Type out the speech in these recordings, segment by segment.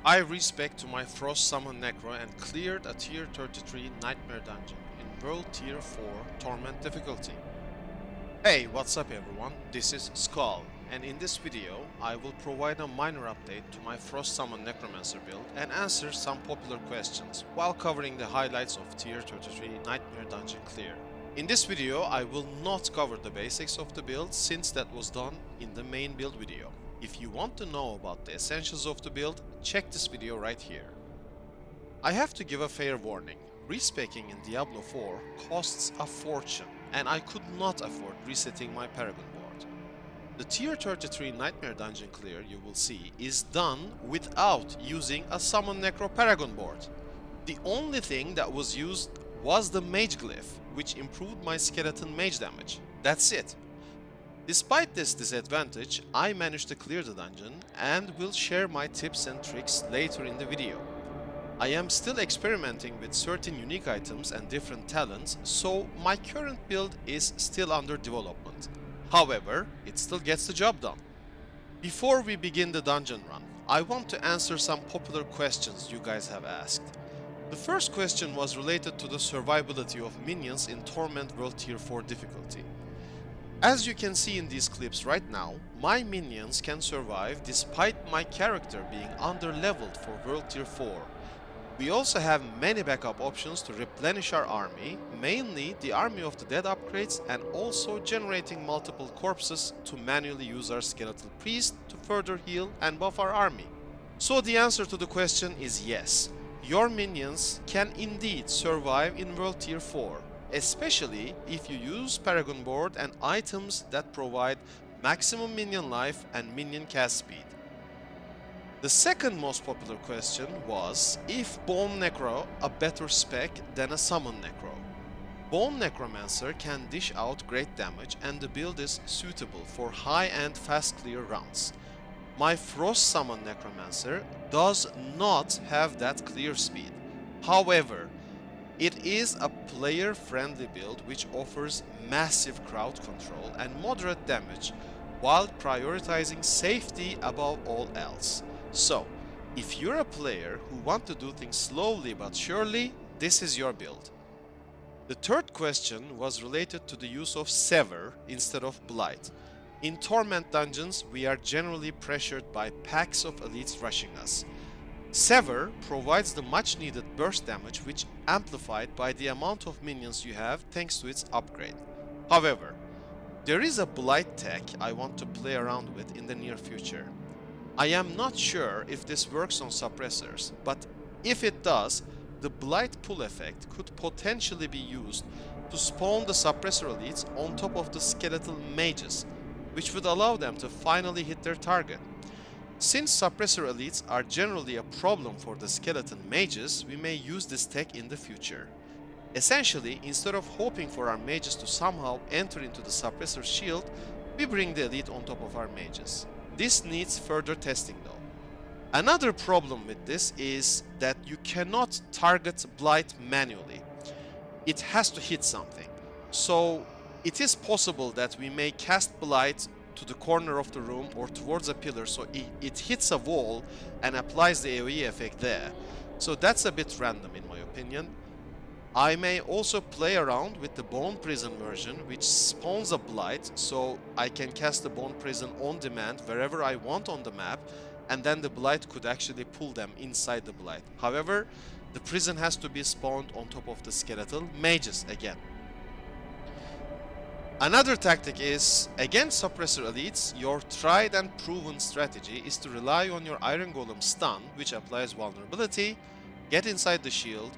I respec to my Frost Summon Necro and cleared a tier 33 Nightmare dungeon in World Tier 4 Torment difficulty. Hey, what's up everyone, this is SKULM, and in this video I will provide a minor update to my Frost Summon Necromancer build and answer some popular questions while covering the highlights of tier 33 Nightmare dungeon clear. In this video I will not cover the basics of the build since that was done in the main build video. If you want to know about the essentials of the build, check this video right here. I have to give a fair warning. Respecing in Diablo 4 costs a fortune, and I could not afford resetting my Paragon board. The tier 33 Nightmare dungeon clear you will see is done without using a Summon Necro Paragon board. The only thing that was used was the mage glyph, which improved my skeleton mage damage. That's it. Despite this disadvantage, I managed to clear the dungeon and will share my tips and tricks later in the video. I am still experimenting with certain unique items and different talents, so my current build is still under development. However, it still gets the job done. Before we begin the dungeon run, I want to answer some popular questions you guys have asked. The first question was related to the survivability of minions in Torment World Tier 4 difficulty. As you can see in these clips right now, my minions can survive despite my character being under-leveled for World Tier 4. We also have many backup options to replenish our army, mainly the Army of the Dead upgrades and also generating multiple corpses to manually use our Skeletal Priest to further heal and buff our army. So the answer to the question is yes, your minions can indeed survive in World Tier 4. Especially if you use Paragon board and items that provide maximum minion life and minion cast speed. The second most popular question was if Bone Necro a better spec than a Summon Necro. Bone Necromancer can dish out great damage and the build is suitable for high-end fast clear rounds. My Frost Summon Necromancer does not have that clear speed. However, it is a player-friendly build which offers massive crowd control and moderate damage while prioritizing safety above all else. So, if you're a player who want to do things slowly but surely, this is your build. The third question was related to the use of Sever instead of Blight. In Torment dungeons, we are generally pressured by packs of elites rushing us. Sever provides the much needed burst damage which amplified by the amount of minions you have thanks to its upgrade. However, there is a Blight tech I want to play around with in the near future. I am not sure if this works on suppressors, but if it does, the Blight pull effect could potentially be used to spawn the suppressor elites on top of the skeletal mages, which would allow them to finally hit their target. Since suppressor elites are generally a problem for the skeleton mages, we may use this tech in the future. Essentially, instead of hoping for our mages to somehow enter into the suppressor shield, we bring the elite on top of our mages. This needs further testing though. Another problem with this is that you cannot target Blight manually. It has to hit something. So it is possible that we may cast Blight to the corner of the room or towards a pillar so it hits a wall and applies the AoE effect there. So that's a bit random in my opinion. I may also play around with the Bone Prison version which spawns a Blight so I can cast the Bone Prison on demand wherever I want on the map and then the Blight could actually pull them inside the Blight. However, the prison has to be spawned on top of the skeletal mages again. Another tactic is, against suppressor elites, your tried and proven strategy is to rely on your Iron Golem stun, which applies vulnerability, get inside the shield,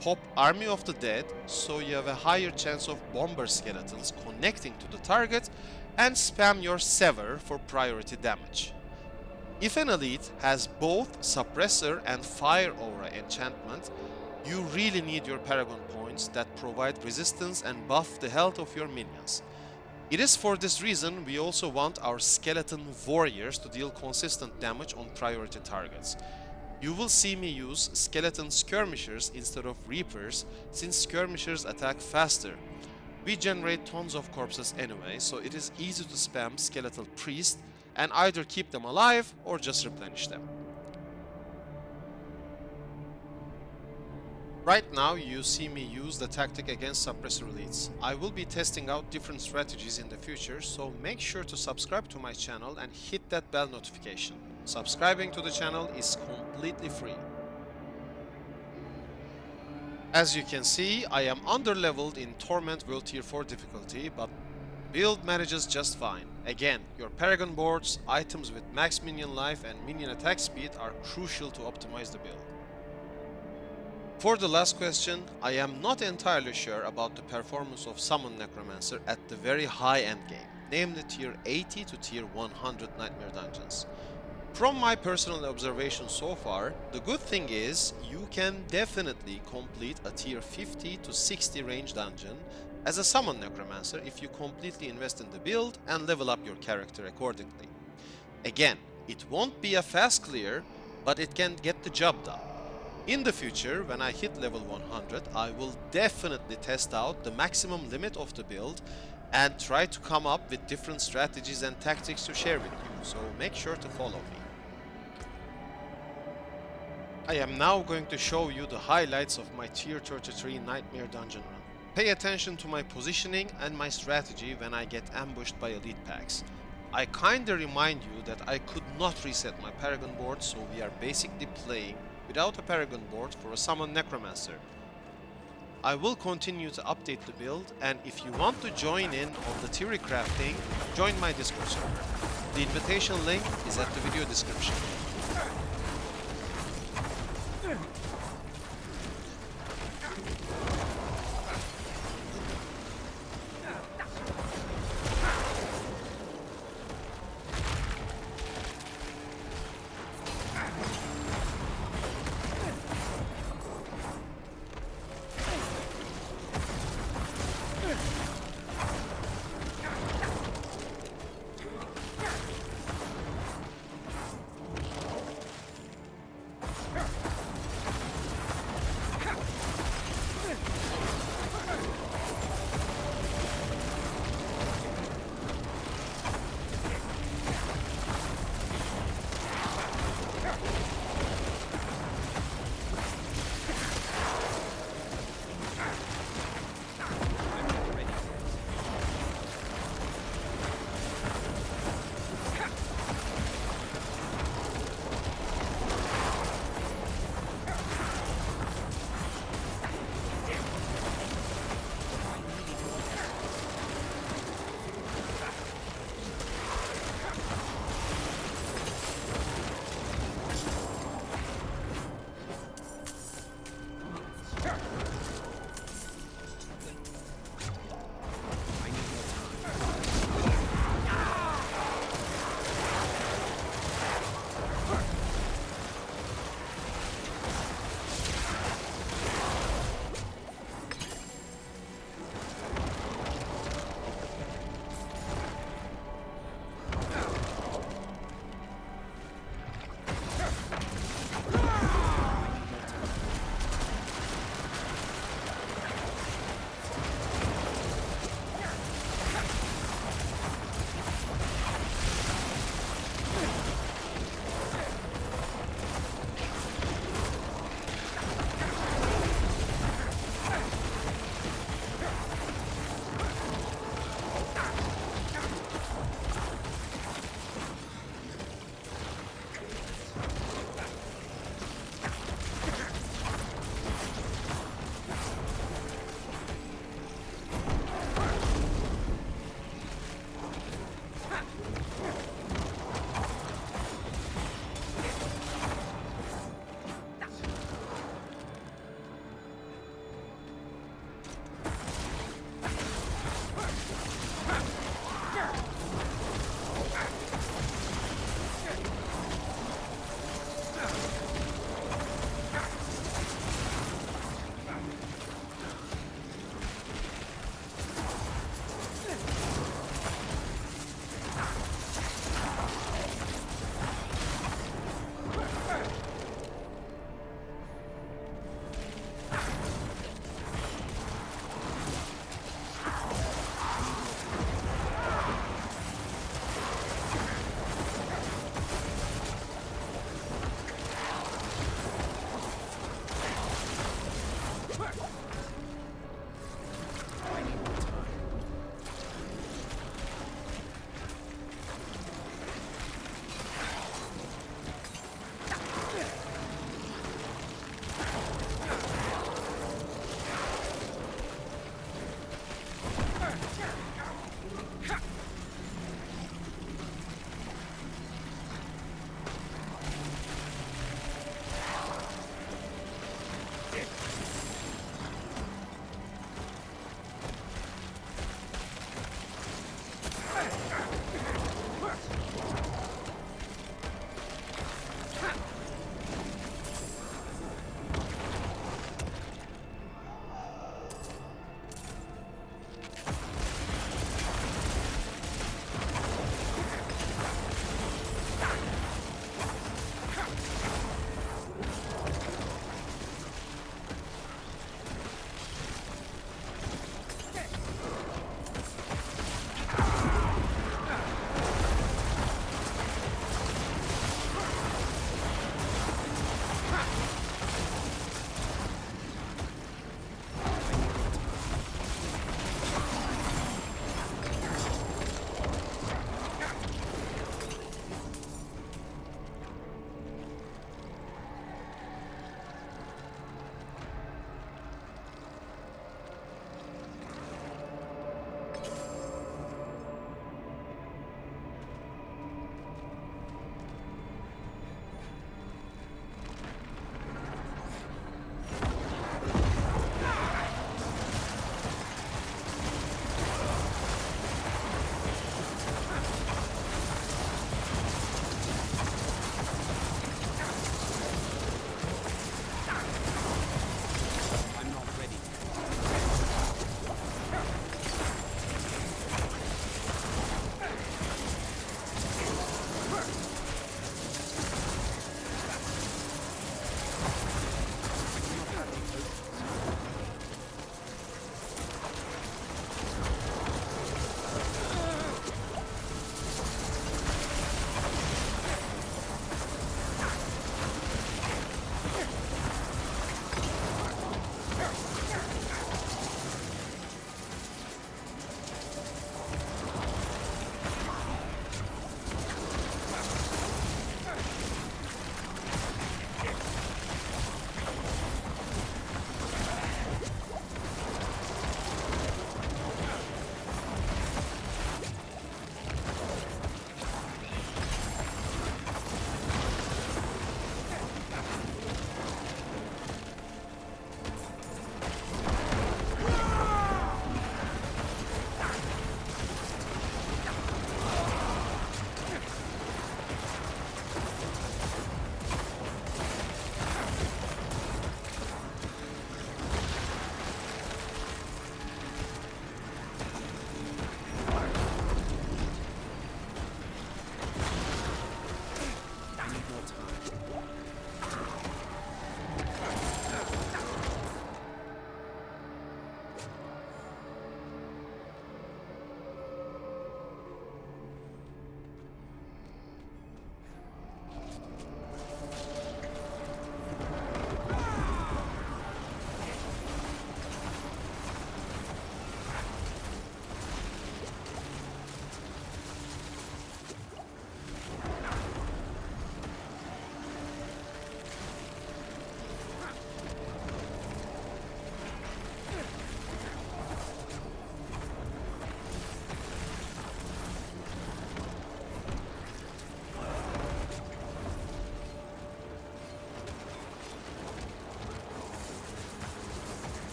pop Army of the Dead, so you have a higher chance of bomber skeletons connecting to the target, and spam your Sever for priority damage. If an elite has both suppressor and fire aura enchantment, you really need your Paragon points that provide resistance and buff the health of your minions. It is for this reason we also want our skeleton warriors to deal consistent damage on priority targets. You will see me use skeleton skirmishers instead of reapers since skirmishers attack faster. We generate tons of corpses anyway, so it is easy to spam skeletal priest and either keep them alive or just replenish them. Right now you see me use the tactic against suppressor elites. I will be testing out different strategies in the future, so make sure to subscribe to my channel and hit that bell notification. Subscribing to the channel is completely free. As you can see, I am underleveled in Torment World Tier 4 difficulty, but build manages just fine. Again, your Paragon boards, items with max minion life and minion attack speed are crucial to optimize the build. For the last question, I am not entirely sure about the performance of Summon Necromancer at the very high end game, namely tier 80 to tier 100 Nightmare dungeons. From my personal observation so far, the good thing is you can definitely complete a tier 50 to 60 range dungeon as a Summon Necromancer if you completely invest in the build and level up your character accordingly. Again, it won't be a fast clear, but it can get the job done. In the future, when I hit level 100, I will definitely test out the maximum limit of the build and try to come up with different strategies and tactics to share with you, so make sure to follow me. I am now going to show you the highlights of my tier 33 Nightmare dungeon run. Pay attention to my positioning and my strategy when I get ambushed by elite packs. I kinda remind you that I could not reset my Paragon board, so we are basically playing without a Paragon board for a Summon Necromancer. I will continue to update the build, and if you want to join in on the theory crafting, join my Discord server. The invitation link is at the video description.